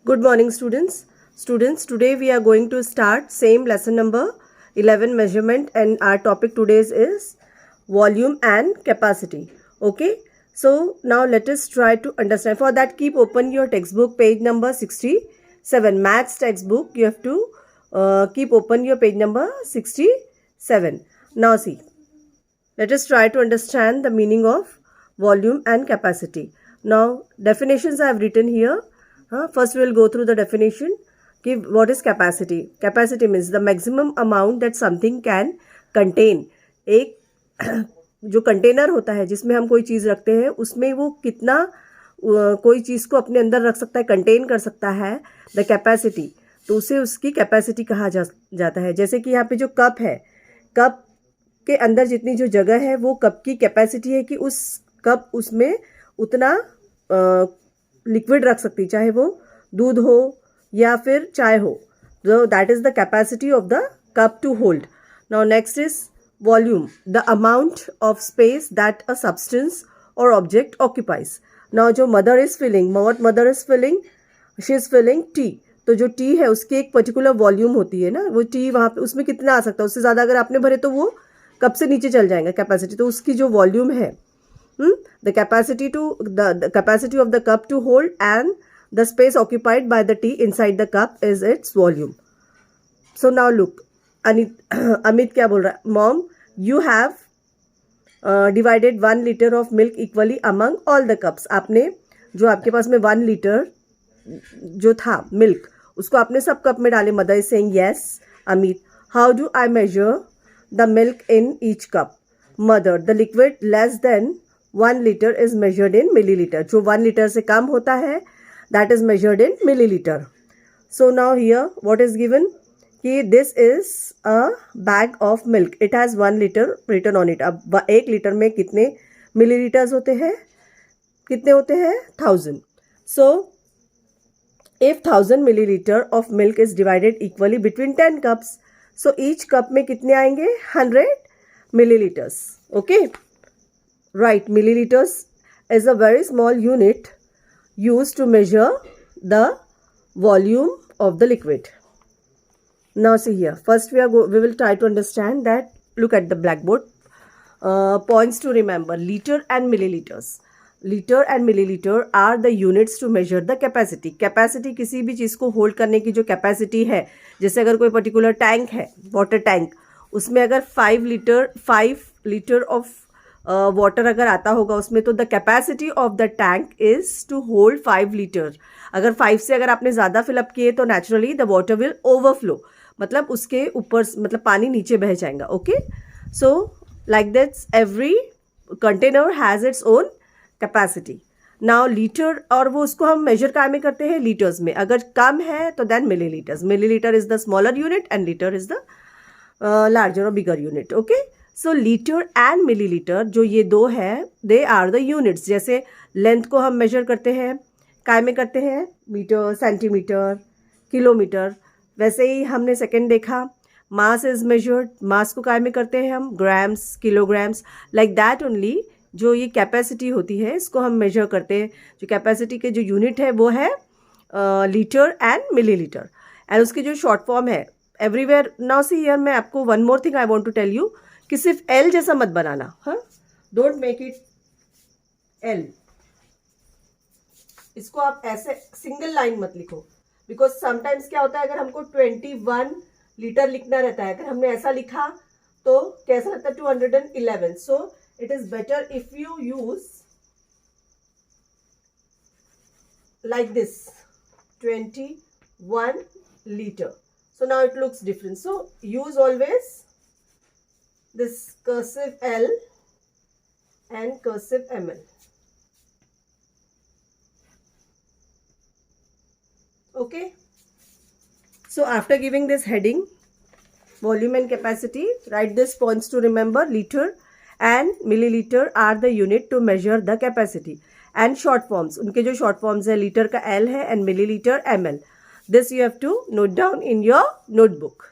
Good morning, students. Students, today we are going to start same lesson number 11 measurement, and our topic today is volume and capacity. Okay. So now let us try to understand. For that, keep open your textbook page number 67. Maths textbook. You have to keep open your page number 67. Now see. Let us try to understand the meaning of volume and capacity. Now definitions I have written here. First we will go through the definition. What is capacity? Capacity means the maximum amount that something can contain. एक जो container होता है जिसमें हम कोई चीज़ रखते हैं उसमें वो कितना कोई चीज़ को अपने अंदर रख सकता है, कंटेन कर सकता है, द कैपेसिटी, तो उसे उसकी कैपेसिटी कहा जाता है. जैसे कि यहाँ पे जो कप है, कप के अंदर जितनी जो जगह है वो कप की कैपेसिटी है कि उस कप उसमें उतना लिक्विड रख सकती, चाहे वो दूध हो या फिर चाय हो. तो that is the capacity of the cup to hold. Now next is volume, the amount of space that a substance or object occupies. Now जो mother is filling, what mother is filling, she is filling tea. तो जो T है उसकी एक particular volume होती है ना, वो टी वहाँ पे उसमें कितना आ सकता है, उससे ज़्यादा अगर आपने भरे तो वो कप से नीचे चल जाएगा कैपेसिटी. तो उसकी जो वॉल्यूम है, the capacity of the cup to hold and the space occupied by the tea inside the cup is its volume. So now look, Amit क्या बोल रहा है? Mom, you have divided 1 liter of milk equally among all the cups. आपने जो आपके पास में 1 litre जो था मिल्क उसको आपने सब कप में डाले. Mother is saying yes. Amit, how do I measure the milk in each cup? Mother, the liquid less than 1 liter is measured in milliliter. जो 1 liter से कम होता है that is measured in milliliter. So now here what is given कि this is a bag of milk. It has 1 liter written on it. अब 1 litre में कितने millilitres होते हैं, कितने होते हैं? 1000. So if 1000 milliliter of milk is divided equally between 10 cups, so each cup में कितने आएंगे? 100 milliliters. Okay. Right, milliliters is a very small unit used to measure the volume of the liquid. Now see here, first we will try to understand that. Look at the blackboard. Points to remember: liter and milliliters. Liter and milliliter are the units to measure the capacity. Capacity किसी भी चीज़ को hold करने की जो capacity है, जैसे अगर कोई पर्टिकुलर टैंक है, वाटर टैंक, उसमें अगर 5 लीटर ऑफ वाटर अगर आता होगा उसमें, तो the capacity of the tank is to hold 5 litre. अगर 5 से अगर आपने ज़्यादा फिलअप किए तो naturally the water will overflow, मतलब उसके ऊपर मतलब पानी नीचे बह जाएगा. Okay, so like that every container has its own capacity. Now litre, और वो उसको हम मेजर काय में करते हैं? लीटर्स में. अगर कम है तो then millilitres. Millilitre is the smaller unit and litre is the larger और bigger unit. Okay, so litre and millilitre जो ये दो है, दे आर द यूनिट्स. जैसे लेंथ को हम मेजर करते हैं, काय में करते हैं? Metre, centimetre, kilometre. वैसे ही हमने सेकंड देखा, मास इज मेजर्ड, मास को काय में करते हैं हम? Grams, kilograms. Like that only जो ये कैपेसिटी होती है इसको हम मेजर करते हैं. जो कैपेसिटी के जो यूनिट है वो है लीटर एंड मिलीलीटर. एंड उसकी जो शॉर्ट फॉर्म है एवरीवेयर. नाउ सी हियर, मैं आपको one more thing I want to tell you कि सिर्फ एल जैसा मत बनाना. हाँ, डोंट मेक इट एल. इसको आप ऐसे सिंगल लाइन मत लिखो, बिकॉज समटाइम्स क्या होता है, अगर हमको 21 लीटर लिखना रहता है, अगर हमने ऐसा लिखा तो कैसा रहता है? 211. So it is better if you use like this, 21 liter. So now it looks different. So use always this cursive L and cursive ml. Okay. So after giving this heading, volume and capacity, write this points to remember. Liter and milliliter are the unit to measure the capacity. And short forms, उनके जो short forms है, litre का L है and milliliter ml. This you have to note down in your notebook.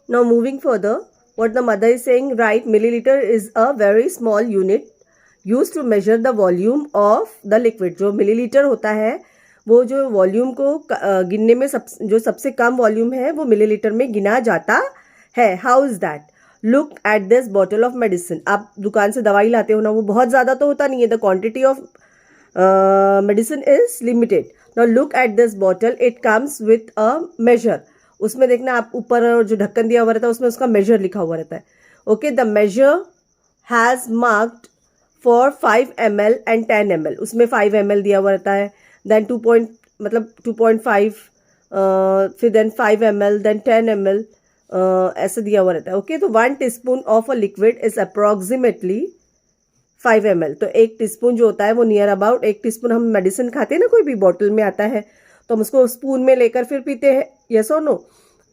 Now moving further, what the mother is saying, right, milliliter is a very small unit used to measure the volume of the liquid. जो milliliter होता है वो जो volume को गिनने में जो सबसे कम वॉल्यूम है वो मिलीलीटर में गिना जाता है. How is that? Look at this bottle of medicine. आप दुकान से दवाई लाते हो ना, वो बहुत ज़्यादा तो होता नहीं है. The quantity of medicine is limited. Now look at this bottle, it comes with a measure. उसमें देखना, आप ऊपर जो ढक्कन दिया हुआ रहता है उसमें उसका मेजर लिखा हुआ रहता है. Okay, the measure has marked for 5 ml and 10 ml. उसमें 5 ml दिया हुआ रहता है, देन 2.5, फिर देन 5 ml, देन 10 ml, ऐसे दिया हुआ रहता है. ओके, तो 1 teaspoon of a liquid is approximately 5 ml. तो 1 टीस्पून जो होता है वो नियर अबाउट 1 टीस्पून, हम मेडिसिन खाते हैं ना, कोई भी बॉटल में आता है तो हम उसको स्पून में लेकर फिर पीते हैं, यस और नो.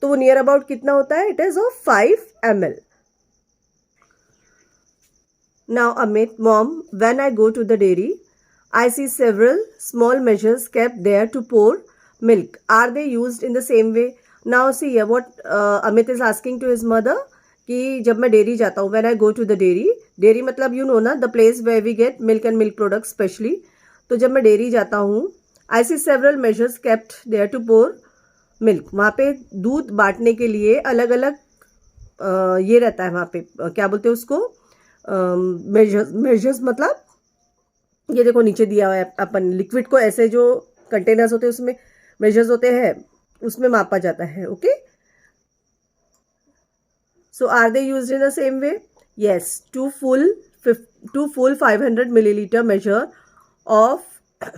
तो वो नियर अबाउट कितना होता है? It is of 5 ml. Now Amit, mom, when I go to the dairy, I see several small measures kept there to pour milk. Are they used in the same way? Now see here what Amit is asking to his mother, कि जब मैं dairy जाता हूँ, when I go to the dairy, dairy मतलब you know ना, the place where we get milk and milk products specially. तो जब मैं डेयरी जाता हूँ, I see several measures kept there to pour milk. वहाँ पे दूध बांटने के लिए अलग अलग ये रहता है वहाँ पे, क्या बोलते हैं उसको, मेजर्स मतलब ये देखो नीचे दिया हुआ है. अपन लिक्विड को ऐसे जो कंटेनर्स होते हैं उसमें मेजर्स होते हैं, उसमें मापा जाता है. Okay, so are they used in the same way? Yes, to full 500 millilitre measure of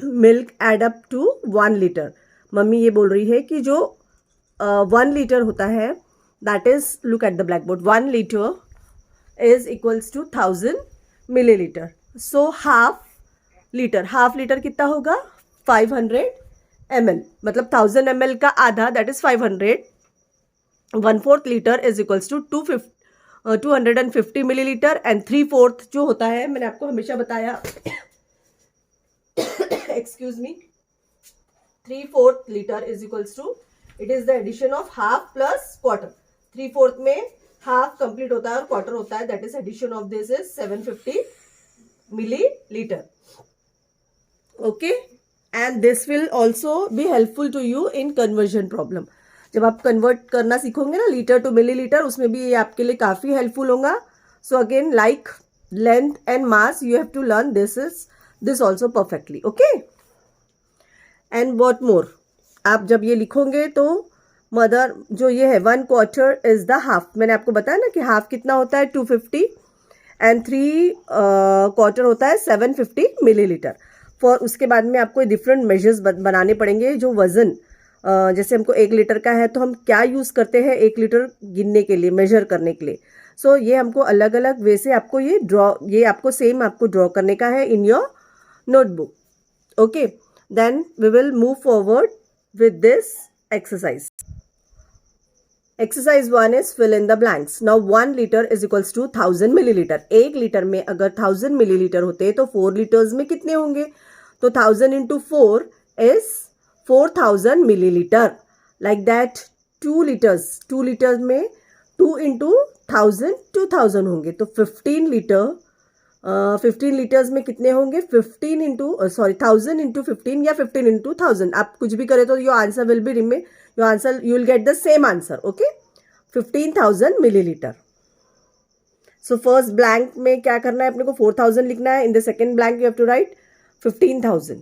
milk add up to 1 litre. Mummy ये बोल रही है कि जो 1 लीटर होता है, that is, look at the black board, 1 litre is equals to 1000 milliliter. So half liter कितना होगा? 500 ml. मतलब 1000 ml का आधा, that is 500. 1/4 liter is equals to 250 milliliter, and 3/4 जो होता है, मैंने आपको हमेशा बताया, excuse me, 3/4 liter is equals to, it is the addition of half plus quarter. 3/4 में हाफ कंप्लीट होता है और क्वार्टर होता है, that is addition of this is 750 millilitre. Okay, and this will also be helpful to you in conversion problem. जब आप convert करना सीखोगे ना लीटर टू मिलीलीटर, उसमें भी ये आपके लिए काफी हेल्पफुल होगा. So again, like length and mass, you have to learn this also perfectly. Okay, and what more, आप जब ये लिखोगे तो मदर, जो ये है 1/4 इज द हाफ. मैंने आपको बताया ना कि हाफ कितना होता है? 250, एंड 3/4 होता है 750 मिलीलीटर. फॉर उसके बाद में आपको डिफरेंट मेजर्स बनाने पड़ेंगे. जो वजन, जैसे हमको 1 लीटर का है तो हम क्या यूज़ करते हैं 1 लीटर गिनने के लिए, मेजर करने के लिए. सो ये हमको अलग अलग वे से आपको ये आपको सेम आपको ड्रॉ करने का है in your notebook. Okay, then we will move forward with this exercise. Exercise 1 is fill in the blanks. Now 1 liter is equals to 1000 milliliter. 1 litre में अगर 1000 मिलीलीटर होते तो 4 लीटर्स में कितने होंगे? तो 1000 into 4 is 4000 millilitre. Like that 2 litres में 2 into 1000 2000 होंगे. तो 15 लीटर्स में कितने होंगे? 1000 into 15 या 15 into 1000. आप कुछ भी करें तो your answer will be you will get the same answer. Okay, 15,000 milliliter. So first blank में क्या करना है अपने को? 4000 लिखना है. In the second blank you have to write 15,000.